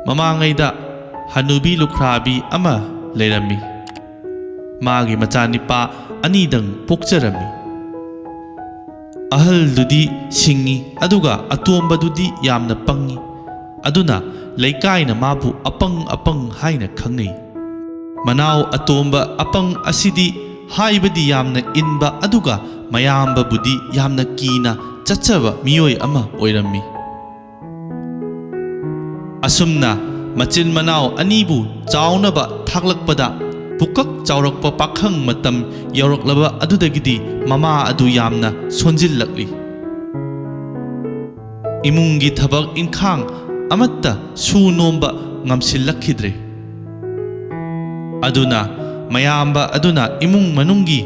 ꯃꯃꯥꯡꯉꯩꯗ ꯍꯅꯨꯕꯤ ꯂꯨꯈ꯭ꯔꯥꯕꯤ ꯑꯃ ꯂꯩꯔꯝꯃꯤ꯫ ꯃꯥꯒꯤ ꯃꯆꯥꯅꯤꯄꯥ ꯑꯅꯤꯗꯪ ꯄꯣꯛꯆꯔꯝꯃꯤ꯫ ꯑꯍꯜꯗꯨꯗꯤ ꯁꯤꯡꯉꯤ ꯑꯗꯨꯒ ꯑꯇꯣꯝꯕꯗꯨꯗꯤ ꯌꯥꯝꯅ ꯄꯪꯉꯤ꯫ ꯑꯗꯨꯅ ꯂꯩꯀꯥꯏꯅ ꯃꯥꯕꯨ ꯑꯄꯪ ꯍꯥꯏꯅ ꯈꯪꯅꯩ꯫ ꯃꯅꯥꯎ ꯑꯇꯣꯝꯕ ꯑꯄꯪ ꯑꯁꯤꯗꯤ ꯍꯥꯏꯕꯗꯤ ꯌꯥꯝꯅ ꯏꯟꯕ ꯑꯗꯨꯒ ꯃꯌꯥꯝꯕꯕꯨꯗꯤ ꯌꯥꯝꯅ ꯀꯤꯅ ꯆꯠꯆꯕ ꯃꯤꯑꯣꯏ ꯑꯃ ꯑꯣꯏꯔꯝꯃꯤ꯫ ꯑꯁꯨꯝꯅ ꯃꯆꯤꯟ ꯃꯅꯥꯎ ꯑꯅꯤꯕꯨ ꯆꯥꯎꯅꯕ ꯊꯥꯛꯂꯛꯄꯗ ꯄꯨꯀꯛ ꯆꯥꯎꯔꯛꯄ ꯄꯥꯈꯪ ꯃꯇꯝ ꯌꯧꯔꯛꯂꯕ ꯑꯗꯨꯗꯒꯤꯗꯤ ꯃꯃꯥ ꯑꯗꯨ ꯌꯥꯝꯅ ꯁꯣꯟꯖꯤꯜꯂꯛꯂꯤ꯫ ꯏꯃꯨꯡꯒꯤ ꯊꯕꯛ ꯏꯟꯈꯥꯡ ꯑꯃꯠꯇ ꯁꯨ ꯅꯣꯝꯕ ꯉꯝꯁꯤꯜꯂꯛꯈꯤꯗ꯭ꯔꯦ꯫ ꯑꯗꯨꯅ ꯃꯌꯥꯝꯕ ꯑꯗꯨꯅ ꯏꯃꯨꯡ ꯃꯅꯨꯡꯒꯤ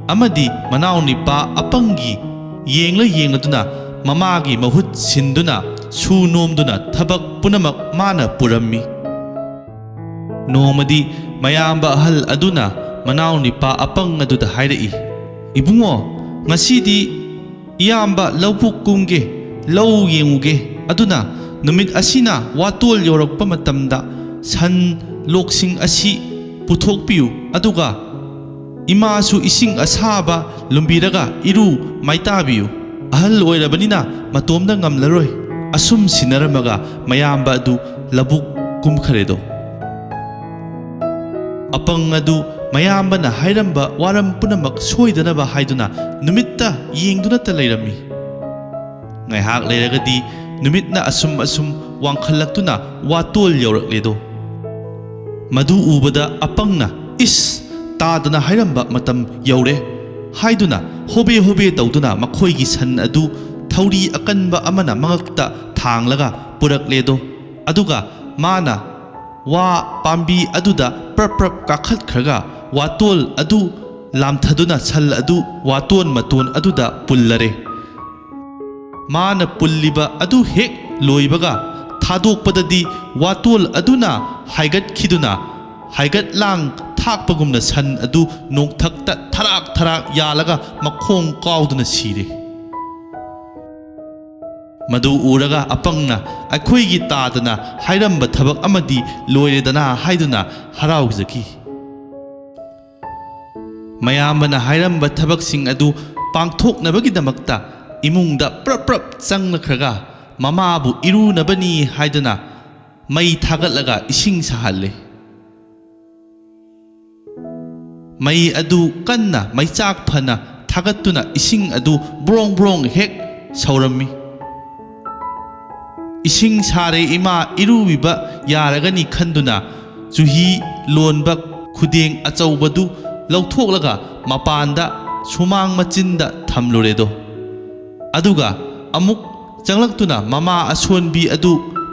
ꯑꯃꯗꯤ ꯃꯅꯥꯎꯅꯤꯄꯥ ꯑꯄꯪꯒꯤ ꯌꯦꯡꯂꯗꯨꯅ ꯃꯃꯥꯒꯤ ꯃꯍꯨꯠ ꯁꯤꯟꯗꯨꯅ ꯁꯨ ꯅꯣꯝꯗꯨꯅ ꯊꯕꯛ ꯄꯨꯝꯅꯃꯛ ꯃꯥꯅ ꯄꯨꯔꯝꯃꯤ꯫ ꯅꯣꯡꯃꯗꯤ ꯃꯌꯥꯝꯕ ꯑꯍꯜ ꯑꯗꯨꯅ ꯃꯅꯥꯎꯅꯤꯄꯥ ꯑꯄꯪ ꯑꯗꯨꯗ ꯍꯥꯏꯔꯛꯏ, "ꯏꯕꯨꯡꯉꯣ, ꯉꯁꯤꯗꯤ ꯏꯌꯥꯝꯕ ꯂꯧꯕꯨꯛ ꯀꯨꯝꯒꯦ, ꯂꯧ ꯌꯦꯡꯉꯨꯒꯦ꯫ ꯑꯗꯨꯅ ꯅꯨꯃꯤꯠ ꯑꯁꯤꯅ ꯋꯥꯇꯣꯜ ꯌꯧꯔꯛꯄ ꯃꯇꯝꯗ ꯁꯟ ꯂꯣꯛꯁꯤꯡ ꯑꯁꯤ ꯄꯨꯊꯣꯛꯄꯤꯌꯨ, ꯑꯗꯨꯒ ꯏꯃꯥꯁꯨ ꯏꯁꯤꯡ ꯑꯁꯥꯕ ꯂꯨꯝꯕꯤꯔꯒ ꯏꯔꯨ ꯃꯥꯏꯇꯥꯕꯤꯌꯨ꯫ ꯑꯍꯜ ꯑꯣꯏꯔꯕꯅꯤꯅ ꯃꯇꯣꯝꯗ ꯉꯝꯂꯔꯣꯏ"꯫ ꯑꯁꯨꯝ ꯁꯤꯟꯅꯔꯝꯃꯒ ꯃꯌꯥꯝꯕ ꯑꯗꯨ ꯂꯧꯕꯨꯛ ꯀꯨꯝꯈ꯭ꯔꯦꯗꯣ꯫ ꯑꯄꯪ ꯑꯗꯨ ꯃꯌꯥꯝꯕꯅ ꯍꯥꯏꯔꯝꯕ ꯋꯥꯔꯝ ꯄꯨꯝꯅꯃꯛ ꯁꯣꯏꯗꯅꯕ ꯍꯥꯏꯗꯨꯅ ꯅꯨꯃꯤꯠꯇ ꯌꯦꯡꯗꯨꯅꯇ ꯂꯩꯔꯝꯃꯤ꯫ ꯉꯥꯏꯍꯥꯛ ꯂꯩꯔꯒꯗꯤ ꯅꯨꯃꯤꯠꯅ ꯑꯁꯨꯝ ꯋꯥꯡꯈꯠꯂꯛꯇꯨꯅ ꯋꯥꯇꯣꯜ ꯌꯧꯔꯛꯂꯦꯗꯣ꯫ ꯃꯗꯨ ꯎꯕꯗ ꯑꯄꯪꯅ "ꯏꯁ, ꯇꯥꯗꯅ ꯍꯥꯏꯔꯝꯕ ꯃꯇꯝ ꯌꯧꯔꯦ" ꯍꯥꯏꯗꯨꯅ ꯍꯣꯕꯦ ꯇꯧꯗꯨꯅ ꯃꯈꯣꯏꯒꯤ ꯁꯟ ꯑꯗꯨ ꯊꯧꯔꯤ ꯑꯀꯟꯕ ꯑꯃꯅ ꯃꯉꯛꯇ ꯊꯥꯡꯂꯒ ꯄꯨꯔꯛꯂꯦꯗꯣ꯫ ꯑꯗꯨꯒ ꯃꯥꯅ ꯋꯥ ꯄꯥꯝꯕꯤ ꯑꯗꯨꯗ ꯄ꯭ꯔꯞ ꯀꯥꯈꯠꯈ꯭ꯔꯒ ꯋꯥꯇꯣꯜ ꯑꯗꯨ ꯂꯥꯝꯊꯗꯨꯅ ꯁꯟ ꯑꯗꯨ ꯋꯥꯇꯣꯟ ꯃꯇꯣꯟ ꯑꯗꯨꯗ ꯄꯨꯜꯂꯔꯦ꯫ ꯃꯥꯅ ꯄꯨꯜꯂꯤꯕ ꯑꯗꯨ ꯍꯦꯛ ꯂꯣꯏꯕꯒ ꯊꯥꯗꯣꯛꯄꯗꯗꯤ ꯋꯥꯇꯣꯜ ꯑꯗꯨꯅ ꯍꯥꯏꯒꯠꯈꯤꯗꯨꯅ ꯍꯥꯏꯒꯠꯂꯥꯡ ꯊꯥꯛꯄꯒꯨꯝꯅ ꯁꯟ ꯑꯗꯨ ꯅꯣꯡꯊꯛꯇ ꯊꯔꯥꯛ ꯌꯥꯜꯂꯒ ꯃꯈꯣꯡ ꯀꯥꯎꯗꯨꯅ ꯁꯤꯔꯦ꯫ ꯃꯗꯨ ꯎꯔꯒ ꯑꯄꯪꯅ "ꯑꯩꯈꯣꯏꯒꯤ ꯇꯥꯗꯅ ꯍꯥꯏꯔꯝꯕ ꯊꯕꯛ ꯑꯃꯗꯤ ꯂꯣꯏꯔꯦꯗꯅ" ꯍꯥꯏꯗꯨꯅ ꯍꯔꯥꯎꯖꯈꯤ꯫ ꯃꯌꯥꯝꯕꯅ ꯍꯥꯏꯔꯝꯕ ꯊꯕꯛꯁꯤꯡ ꯑꯗꯨ ꯄꯥꯡꯊꯣꯛꯅꯕꯒꯤꯗꯃꯛꯇ ꯏꯃꯨꯡꯗ ꯄ꯭ꯔꯞ ꯆꯪꯂꯛꯈ꯭ꯔꯒ ꯃꯃꯥꯕꯨ ꯏꯔꯨꯅꯕꯅꯤ ꯍꯥꯏꯗꯨꯅ ꯃꯩ ꯊꯥꯒꯠꯂꯒ ꯏꯁꯤꯡ ꯁꯥꯍꯜꯂꯦ꯫ ꯃꯩ ꯑꯗꯨ ꯀꯟꯅ ꯃꯩꯆꯥꯛ ꯐꯅ ꯊꯥꯒꯠꯇꯨꯅ ꯏꯁꯤꯡ ꯑꯗꯨ ꯕ꯭ꯔꯣꯡ ꯍꯦꯛ ꯁꯧꯔꯝꯃꯤ꯫ ꯏꯁꯤꯡ ꯁꯥꯔꯦ ꯏꯃꯥ, ꯏꯔꯨꯕꯤꯕ ꯌꯥꯔꯒꯅꯤ ꯈꯟꯗꯨꯅ ꯆꯨꯍꯤ ꯂꯣꯟꯕ ꯈꯨꯗꯦꯡ ꯑꯆꯧꯕꯗꯨ ꯂꯧꯊꯣꯛꯂꯒ ꯃꯄꯥꯟꯗ ꯁꯨꯃꯥꯡ ꯃꯆꯤꯟꯗ ꯊꯝꯂꯨꯔꯦꯗꯣ꯫ ꯑꯗꯨꯒ ꯑꯃꯨꯛ ꯆꯪꯂꯛꯇꯨꯅ ꯃꯃꯥ ꯑꯁꯣꯟꯕꯤ ꯑꯗꯨ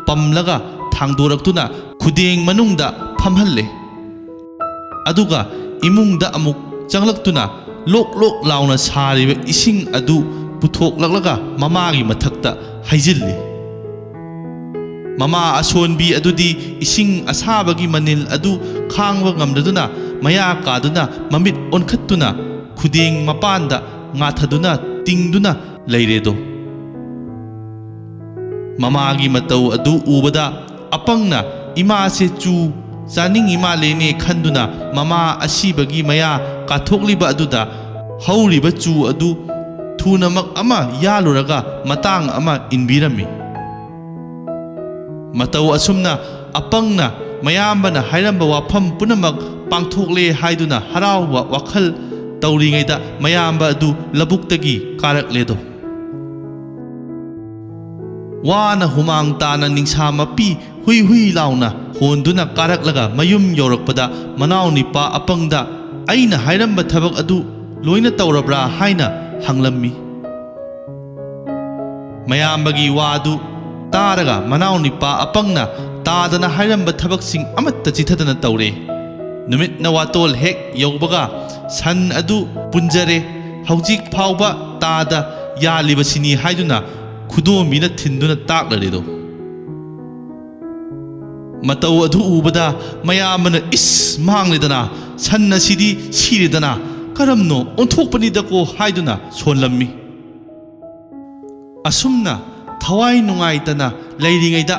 ꯄꯝꯂꯒ ꯊꯥꯡꯗꯣꯔꯛꯇꯨꯅ ꯈꯨꯗꯦꯡ ꯃꯅꯨꯡꯗ ꯐꯝꯍꯜꯂꯦ꯫ ꯑꯗꯨꯒ ꯏꯃꯨꯡꯗ ꯑꯃꯨꯛ ꯆꯪꯂꯛꯇꯨꯅ ꯂꯣꯛ ꯂꯥꯎꯅ ꯁꯥꯔꯤꯕ ꯏꯁꯤꯡ ꯑꯗꯨ ꯄꯨꯊꯣꯛꯂꯛꯂꯒ ꯃꯃꯥꯒꯤ ꯃꯊꯛꯇ ꯍꯩꯖꯤꯜꯂꯤ꯫ ꯃꯃꯥ ꯑꯁꯣꯟꯕꯤ ꯑꯗꯨꯗꯤ ꯏꯁꯤꯡ ꯑꯁꯥꯕꯒꯤ ꯃꯅꯤꯜ ꯑꯗꯨ ꯈꯥꯡꯕ ꯉꯝꯗꯗꯨꯅ ꯃꯌꯥ ꯀꯥꯗꯨꯅ ꯃꯃꯤꯠ ꯑꯣꯟꯈꯠꯇꯨꯅ ꯈꯨꯗꯦꯡ ꯃꯄꯥꯟꯗ ꯉꯥꯊꯗꯨꯅ ꯇꯤꯡꯗꯨꯅ ꯂꯩꯔꯦꯗꯣ꯫ ꯃꯃꯥꯒꯤ ꯃꯇꯧ ꯑꯗꯨ ꯎꯕꯗ ꯑꯄꯪꯅ ꯏꯃꯥꯁꯦ ꯆꯨ ꯆꯥꯅꯤꯡꯉꯤ ꯃꯥꯜꯂꯦꯅꯦ ꯈꯟꯗꯨꯅ ꯃꯃꯥ ꯑꯁꯤꯕꯒꯤ ꯃꯌꯥ ꯀꯥꯊꯣꯛꯂꯤꯕ ꯑꯗꯨꯗ ꯍꯧꯔꯤꯕ ꯆꯨ ꯑꯗꯨ ꯊꯨꯅꯃꯛ ꯑꯃ ꯌꯥꯜꯂꯨꯔꯒ ꯃꯇꯥꯡ ꯑꯃ ꯏꯟꯕꯤꯔꯝꯃꯤ꯫ ꯃꯇꯧ ꯑꯁꯨꯝꯅ ꯑꯄꯪꯅ ꯃꯌꯥꯝꯕꯅ ꯍꯥꯏꯔꯝꯕ ꯋꯥꯐꯝ ꯄꯨꯝꯅꯃꯛ ꯄꯥꯡꯊꯣꯛꯂꯦ ꯍꯥꯏꯗꯨꯅ ꯍꯔꯥꯎꯕ ꯋꯥꯈꯜ ꯇꯧꯔꯤꯉꯩꯗ ꯃꯌꯥꯝꯕ ꯑꯗꯨ ꯂꯧꯕꯨꯛꯇꯒꯤ ꯀꯥꯔꯛꯂꯦꯗꯣ꯫ ꯋꯥꯅ ꯍꯨꯃꯥꯡ ꯇꯥꯅ ꯅꯤꯡꯁꯥ ꯃꯄꯤ ꯍꯨꯏ ꯂꯥꯎꯅ ꯍꯣꯟꯗꯨꯅ ꯀꯥꯔꯛꯂꯒ ꯃꯌꯨꯝ ꯌꯧꯔꯛꯄꯗ ꯃꯅꯥꯎꯅꯤꯄꯥ ꯑꯄꯪꯗ "ꯑꯩꯅ ꯍꯥꯏꯔꯝꯕ ꯊꯕꯛ ꯑꯗꯨ ꯂꯣꯏꯅ ꯇꯧꯔꯕ꯭ꯔꯥ" ꯍꯥꯏꯅ ꯍꯪꯂꯝꯃꯤ꯫ ꯃꯌꯥꯝꯕꯒꯤ ꯋꯥꯗꯨ ꯇꯥꯔꯒ ꯃꯅꯥꯎꯅꯤꯄꯥ ꯑꯄꯪꯅ ꯇꯥꯗꯅ ꯍꯥꯏꯔꯝꯕ ꯊꯕꯛꯁꯤꯡ ꯑꯃꯠꯇ ꯆꯤꯊꯗꯅ ꯇꯧꯔꯦ꯫ ꯅꯨꯃꯤꯠꯅ ꯋꯥꯇꯣꯜ ꯍꯦꯛ ꯌꯧꯕꯒ ꯁꯟ ꯑꯗꯨ ꯄꯨꯟꯖꯔꯦ, ꯍꯧꯖꯤꯛ ꯐꯥꯎꯕ ꯇꯥꯗ ꯌꯥꯜꯂꯤꯕꯁꯤꯅꯤ ꯍꯥꯏꯗꯨꯅ ꯈꯨꯗꯣꯝꯕꯤꯅ ꯊꯤꯟꯗꯨꯅ ꯇꯥꯛꯂꯔꯦꯗꯣ꯫ ꯃꯇꯧ ꯑꯗꯨ ꯎꯕꯗ ꯃꯌꯥꯝꯕꯅ "ꯏꯁ, ꯃꯥꯡꯂꯦꯗꯅ, ꯁꯟ ꯑꯁꯤꯗꯤ ꯁꯤꯔꯦꯗꯅ, ꯀꯔꯝꯅꯣ ꯑꯣꯟꯊꯣꯛꯄꯅꯤꯗꯀꯣ" ꯍꯥꯏꯗꯨꯅ ꯁꯣꯜꯂꯝꯃꯤ꯫ ꯑꯁꯨꯝꯅ ꯊꯋꯥꯏ ꯅꯨꯡꯉꯥꯏꯇꯅ ꯂꯩꯔꯤꯉꯩꯗ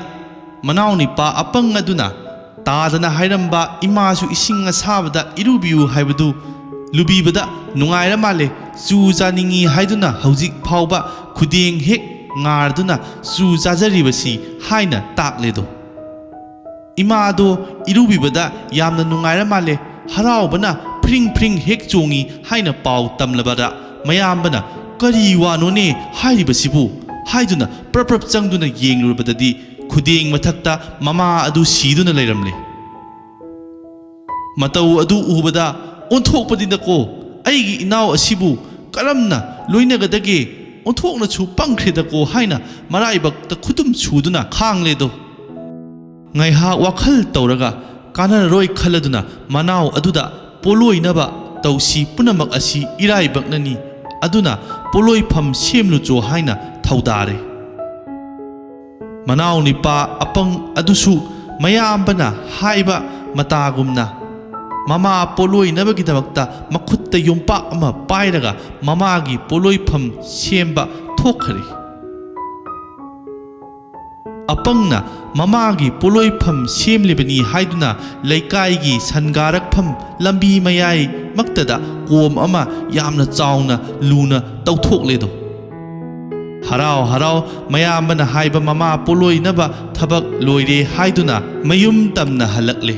ꯃꯅꯥꯎꯅꯤꯄꯥ ꯑꯄꯪ ꯑꯗꯨꯅ ꯇꯥꯗꯅ ꯍꯥꯏꯔꯝꯕ ꯏꯃꯥꯁꯨ ꯏꯁꯤꯡ ꯑꯁꯥꯕꯗ ꯏꯔꯨꯕꯤꯌꯨ ꯍꯥꯏꯕꯗꯨ ꯂꯨꯕꯤꯕꯗ ꯅꯨꯡꯉꯥꯏꯔ ꯃꯥꯜꯂꯦ ꯆꯨ ꯆꯥꯅꯤꯡꯉꯤ ꯍꯥꯏꯗꯨꯅ ꯍꯧꯖꯤꯛ ꯐꯥꯎꯕ ꯈꯨꯗꯦꯡ ꯍꯦꯛ ꯉꯥꯔꯗꯨꯅ ꯆꯨ ꯆꯥꯖꯔꯤꯕꯁꯤ ꯍꯥꯏꯅ ꯇꯥꯛꯂꯦꯗꯣ ꯏꯃꯥꯗꯣ ꯏꯔꯨꯕꯤꯕꯗ ꯌꯥꯝꯅ ꯅꯨꯡꯉꯥꯏꯔ ꯃꯥꯜꯂꯦ ꯍꯔꯥꯎꯕꯅ ꯐ꯭ꯔꯤꯡ ꯐ꯭ꯔꯤꯡ ꯍꯦꯛ ꯆꯣꯡꯉꯤ ꯍꯥꯏꯅ ꯄꯥꯎ ꯇꯝꯂꯕꯗ ꯃꯌꯥꯝꯕꯅ ꯀꯔꯤ ꯋꯥꯅꯣꯅꯦ ꯍꯥꯏꯔꯤꯕꯁꯤꯕꯨ ꯍꯥꯏꯗꯨꯅ ꯄ꯭ꯔꯞ ꯄ꯭ꯔꯞ ꯆꯪꯗꯨꯅ ꯌꯦꯡꯂꯨꯔꯕꯗꯗꯤ ꯈꯨꯗꯦꯡ ꯃꯊꯛꯇ ꯃꯃꯥ ꯑꯗꯨ ꯁꯤꯗꯨꯅ ꯂꯩꯔꯝꯂꯦ ꯃꯇꯧ ꯑꯗꯨ ꯎꯕꯗ ꯑꯣꯟꯊꯣꯛꯄꯗꯤꯅꯀꯣ ꯑꯩꯒꯤ ꯏꯅꯥꯎ ꯑꯁꯤꯕꯨ ꯀꯔꯝꯅ ꯂꯣꯏꯅꯒꯗꯒꯦ ꯑꯣꯟꯊꯣꯛꯅꯁꯨ ꯄꯪꯈ꯭ꯔꯦꯗꯀꯣ ꯍꯥꯏꯅ ꯃꯔꯥꯏꯕꯛꯇ ꯈꯨꯗꯨꯝ ꯁꯨꯗꯨꯅ ꯈꯥꯡꯂꯦꯗꯣ ꯉꯥꯏꯍꯥꯛ ꯋꯥꯈꯜ ꯇꯧꯔꯒ ꯀꯥꯟꯅꯔꯔꯣꯏ ꯈꯜꯂꯗꯨꯅ ꯃꯅꯥꯎ ꯑꯗꯨꯗ ꯄꯣꯂꯣꯏꯅꯕ ꯇꯧꯁꯤ ꯄꯨꯝꯅꯃꯛ ꯑꯁꯤ ꯏꯔꯥꯏꯕꯛꯅꯅꯤ ꯑꯗꯨꯅ ꯄꯣꯂꯣꯏꯐꯝ ꯁꯦꯝꯂꯨꯆꯣ ꯍꯥꯏꯅ ꯊꯧꯗꯥꯔꯦ ꯃꯅꯥꯎ ꯅꯤꯄꯥ ꯑꯄꯪ ꯑꯗꯨꯁꯨ ꯃꯌꯥꯝꯕꯅ ꯍꯥꯏꯕ ꯃꯇꯥꯒꯨꯝꯅ ꯃꯃꯥ ꯄꯣꯂꯣꯏꯅꯕꯒꯤꯗꯃꯛꯇ ꯃꯈꯨꯠꯇ ꯌꯣꯝꯄꯥꯛ ꯑꯃ ꯄꯥꯏꯔꯒ ꯃꯃꯥꯒꯤ ꯄꯣꯂꯣꯏꯐꯝ ꯁꯦꯝꯕ ꯊꯣꯛꯈꯔꯦ ꯑꯄꯪꯅ ꯃꯃꯥꯒꯤ ꯄꯣꯂꯣꯏꯐꯝ ꯁꯦꯝꯂꯤꯕꯅꯤ ꯍꯥꯏꯗꯨꯅ ꯂꯩꯀꯥꯏꯒꯤ ꯁꯟꯒꯥꯔꯛꯐꯝ ꯂꯝꯕꯤ ꯃꯌꯥꯏ ꯃꯛꯇꯗ ꯀꯣꯝ ꯑꯃ ꯌꯥꯝꯅ ꯆꯥꯎꯅ ꯂꯨꯅ ꯇꯧꯊꯣꯛꯂꯦꯗꯣ ꯍꯔꯥꯎ ꯍꯔꯥꯎ ꯃꯌꯥꯝꯕꯅ ꯍꯥꯏꯕ ꯃꯃꯥ ꯄꯣꯂꯣꯏꯅꯕ ꯊꯕꯛ ꯂꯣꯏꯔꯦ ꯍꯥꯏꯗꯨꯅ ꯃꯌꯨꯝ ꯇꯝꯅ ꯍꯜꯂꯛꯂꯦ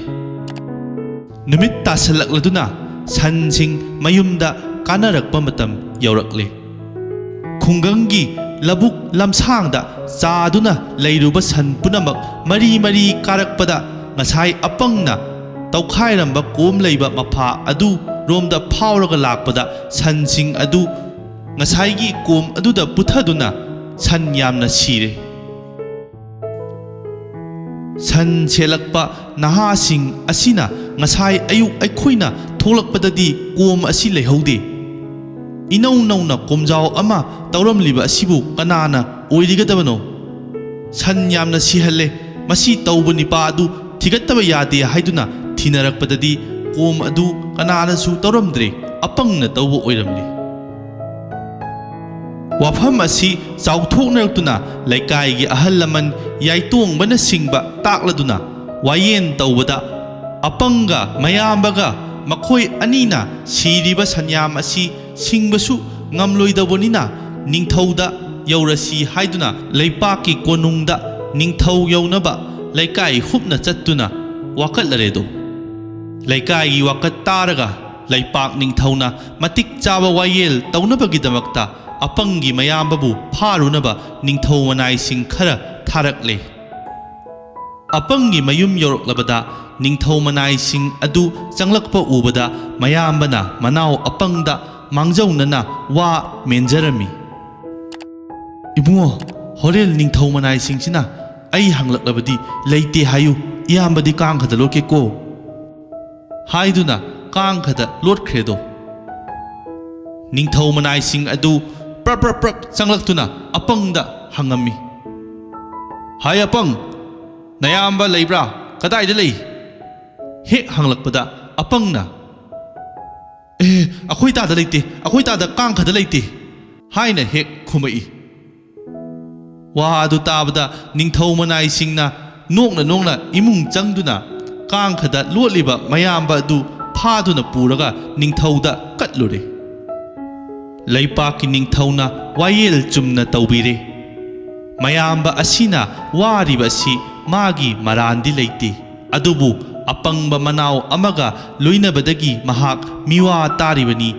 ꯅꯨꯃꯤꯠ ꯇꯥꯁꯜꯂꯛꯂꯗꯨꯅ ꯁꯟꯁꯤꯡ ꯃꯌꯨꯝꯗ ꯀꯥꯅꯔꯛꯄ ꯃꯇꯝ ꯌꯧꯔꯛꯂꯦ ꯈꯨꯡꯒꯪꯒꯤ ꯂꯕꯨꯛ ꯂꯝꯁꯥꯡꯗ ꯆꯥꯗꯨꯅ ꯂꯩꯔꯨꯕ ꯁꯟ ꯄꯨꯝꯅꯃꯛ ꯃꯔꯤ ꯃꯔꯤ ꯀꯥꯔꯛꯄꯗ ꯉꯁꯥꯏ ꯑꯄꯪꯅ ꯇꯧꯈꯥꯏꯔꯝꯕ ꯀꯣꯝ ꯂꯩꯕ ꯃꯐꯥ ꯑꯗꯨ ꯔꯣꯝꯗ ꯐꯥꯎꯔꯒ ꯂꯥꯛꯄꯗ ꯁꯟꯁꯤꯡ ꯑꯗꯨ ꯉꯁꯥꯏꯒꯤ ꯀꯣꯝ ꯑꯗꯨꯗ ꯄꯨꯊꯗꯨꯅ ꯁꯟ ꯌꯥꯝꯅ ꯁꯤꯔꯦ ꯁꯟ ꯁꯦꯜꯂꯛꯄ ꯅꯍꯥꯁꯤꯡ ꯑꯁꯤꯅ ꯉꯁꯥꯏ ꯑꯌꯨꯛ ꯑꯩꯈꯣꯏꯅ ꯊꯣꯛꯂꯛꯄꯗꯗꯤ ꯀꯣꯝ ꯑꯁꯤ ꯂꯩꯍꯧꯗꯦ ꯏꯅꯧ ꯅꯧꯅ ꯀꯣꯝꯖꯥꯎ ꯑꯃ ꯇꯧꯔꯝꯂꯤꯕ ꯑꯁꯤꯕꯨ ꯀꯅꯥꯅ ꯑꯣꯏꯔꯤꯒꯗꯕꯅꯣ ꯁꯟ ꯌꯥꯝꯅ ꯁꯤꯍꯜꯂꯦ ꯃꯁꯤ ꯇꯧꯕ ꯅꯤꯄꯥ ꯑꯗꯨ ꯊꯤꯒꯠꯇꯕ ꯌꯥꯗꯦ ꯍꯥꯏꯗꯨꯅ ꯊꯤꯅꯔꯛꯄꯗꯗꯤ ꯀꯣꯝ ꯑꯗꯨ ꯀꯅꯥꯅꯁꯨ ꯇꯧꯔꯝꯗ꯭ꯔꯦ ꯑꯄꯪꯅ ꯇꯧꯕ ꯑꯣꯏꯔꯝꯂꯦ ꯋꯥꯐꯝ ꯑꯁꯤ ꯆꯥꯎꯊꯣꯛꯅꯔꯛꯇꯨꯅ ꯂꯩꯀꯥꯏꯒꯤ ꯑꯍꯜ ꯂꯃꯟ ꯌꯥꯏꯇꯣꯡꯕꯅꯆꯤꯡꯕ ꯇꯥꯛꯂꯗꯨꯅ ꯋꯥꯌꯦꯟ ꯇꯧꯕꯗ ꯑꯄꯪꯒ ꯃꯌꯥꯝꯕꯒ ꯃꯈꯣꯏ ꯑꯅꯤꯅ ꯁꯤꯔꯤꯕ ꯁꯟꯌꯥꯝ ꯑꯁꯤ ꯁꯤꯡꯕꯁꯨ ꯉꯝꯂꯣꯏꯗꯧꯕꯅꯤꯅ ꯅꯤꯡꯊꯧꯗ ꯌꯧꯔꯁꯤ ꯍꯥꯏꯗꯨꯅ ꯂꯩꯄꯥꯛꯀꯤ ꯀꯣꯅꯨꯡꯗ ꯅꯤꯡꯊꯧ ꯌꯧꯅꯕ ꯂꯩꯀꯥꯏ ꯍꯨꯞꯅ ꯆꯠꯇꯨꯅ ꯋꯥꯀꯠꯂꯔꯦꯗꯣ ꯂꯩꯀꯥꯏꯒꯤ ꯋꯥꯀꯠ ꯇꯥꯔꯒ ꯂꯩꯄꯥꯛ ꯅꯤꯡꯊꯧꯅ ꯃꯇꯤꯛ ꯆꯥꯕ ꯋꯥꯌꯦꯜ ꯇꯧꯅꯕꯒꯤꯗꯃꯛꯇ ꯑꯄꯪꯒꯤ ꯃꯌꯥꯝꯕꯕꯨ ꯐꯥꯔꯨꯅꯕ ꯅꯤꯡꯊꯧ ꯃꯅꯥꯏꯁꯤꯡ ꯈꯔ ꯊꯥꯔꯛꯂꯦ ꯑꯄꯪꯒꯤ ꯃꯌꯨꯝ ꯌꯧꯔꯛꯂꯕꯗ ꯅꯤꯡꯊꯧ ꯃꯅꯥꯏꯁꯤꯡ ꯑꯗꯨ ꯆꯪꯂꯛꯄ ꯎꯕꯗ ꯃꯌꯥꯝꯕꯅ ꯃꯅꯥꯎ ꯑꯄꯪꯗ ꯃꯥꯡꯖꯧꯅꯅ ꯋꯥ ꯃꯦꯟꯖꯔꯝꯃꯤ ꯏꯕꯨꯡꯉꯣ ꯍꯣꯔꯦꯟ ꯅꯤꯡꯊꯧ ꯃꯅꯥꯏꯁꯤꯡꯁꯤꯅ ꯑꯩ ꯍꯪꯂꯛꯂꯕꯗꯤ ꯂꯩꯇꯦ ꯍꯥꯏꯌꯨ ꯏꯌꯥꯝꯕꯗꯤ ꯀꯥꯡꯈꯗ ꯂꯣꯠꯀꯦꯀꯣ ꯍꯥꯏꯗꯨꯅ ꯀꯥꯡꯈꯗ ꯂꯣꯠꯈ꯭ꯔꯦꯗꯣ ꯅꯤꯡꯊꯧ ꯃꯅꯥꯏꯁꯤꯡ ꯑꯗꯨ ꯄ꯭ꯔꯞ ꯄ꯭ꯔꯞ ꯄ꯭ꯔꯞ ꯆꯪꯂꯛꯇꯨꯅ ꯑꯄꯪꯗ ꯍꯪꯉꯝꯃꯤ ꯍꯥꯏ ꯑꯄꯪ ꯅꯌꯥꯝꯕ ꯂꯩꯕ꯭ꯔꯥ ꯀꯗꯥꯏꯗ ꯂꯩ ꯍꯦꯛ ꯍꯪꯂꯛꯄꯗ ꯑꯄꯪꯅ ꯑꯩꯈꯣꯏ ꯇꯥꯗ ꯂꯩꯇꯦ ꯑꯩꯈꯣꯏ ꯇꯥꯗ ꯀꯥꯡꯈꯗ ꯂꯩꯇꯦ ꯍꯥꯏꯅ ꯍꯦꯛ ꯈꯨꯝꯃꯛꯏ ꯋꯥ ꯑꯗꯨ ꯇꯥꯕꯗ ꯅꯤꯡꯊꯧ ꯃꯅꯥꯏꯁꯤꯡꯅ ꯅꯣꯛꯅ ꯅꯣꯛꯅ ꯏꯃꯨꯡ ꯆꯪꯗꯨꯅ ꯀꯥꯡꯈꯗ ꯂꯣꯠꯂꯤꯕ ꯃꯌꯥꯝꯕ ꯑꯗꯨ ꯐꯥꯗꯨꯅ ꯄꯨꯔꯒ ꯅꯤꯡꯊꯧꯗ ꯀꯠꯂꯨꯔꯦ ꯂꯩꯄꯥꯛꯀꯤ ꯅꯤꯡꯊꯧꯅ ꯋꯥꯌꯦꯜ ꯆꯨꯝꯅ ꯇꯧꯕꯤꯔꯦ ꯃꯌꯥꯝꯕ ꯑꯁꯤꯅ ꯋꯥꯔꯤꯕ ꯑꯁꯤ ꯃꯥꯒꯤ ꯃꯔꯥꯟꯗꯤ ꯂꯩꯇꯦ ꯑꯗꯨꯕꯨ ꯑꯄꯪꯕ ꯃꯅꯥꯎ ꯑꯃꯒ ꯂꯣꯏꯅꯕꯗꯒꯤ ꯃꯍꯥꯛ ꯃꯤꯋꯥ ꯇꯥꯔꯤꯕꯅꯤ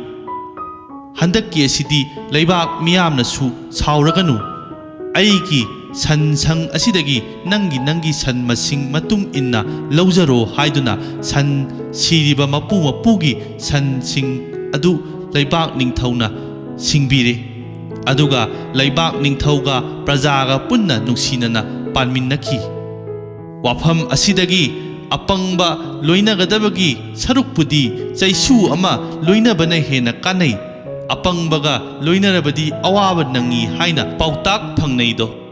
ꯍꯟꯗꯛꯀꯤ ꯑꯁꯤꯗꯤ ꯂꯩꯕꯥꯛ ꯃꯤꯌꯥꯝꯅꯁꯨ ꯁꯥꯎꯔꯒꯅꯨ ꯑꯩꯒꯤ ꯁꯟ ꯁꯪ ꯑꯁꯤꯗꯒꯤ ꯅꯪꯒꯤ ꯁꯟ ꯃꯁꯤꯡ ꯃꯇꯨꯡ ꯏꯟꯅ ꯂꯧꯖꯔꯣ ꯍꯥꯏꯗꯨꯅ ꯁꯟ ꯁꯤꯔꯤꯕ ꯃꯄꯨꯒꯤ ꯁꯟꯁꯤꯡ ꯑꯗꯨ ꯂꯩꯕꯥꯛ ꯅꯤꯡꯊꯧꯅ ꯁꯤꯡꯕꯤꯔꯦ ꯑꯗꯨꯒ ꯂꯩꯕꯥꯛ ꯅꯤꯡꯊꯧꯒ ꯄ꯭ꯔꯖꯥꯒ ꯄꯨꯟꯅ ꯅꯨꯡꯁꯤꯅꯅ ꯄꯥꯟꯃꯤꯟꯅꯈꯤ ꯋꯥꯐꯝ ꯑꯁꯤꯗꯒꯤ ꯑꯄꯪꯕ ꯂꯣꯏꯅꯒꯗꯕꯒꯤ ꯁꯔꯨꯛꯄꯨꯗꯤ ꯆꯩꯁꯨ ꯑꯃ ꯂꯣꯏꯅꯕꯅ ꯍꯦꯟꯅ ꯀꯥꯟꯅꯩ ꯑꯄꯪꯕꯒ ꯂꯣꯏꯅꯔꯕꯗꯤ ꯑꯋꯥꯕ ꯅꯪꯉꯤ ꯍꯥꯏꯅ ꯄꯥꯎꯇꯥꯛ ꯐꯪꯅꯩꯗꯣ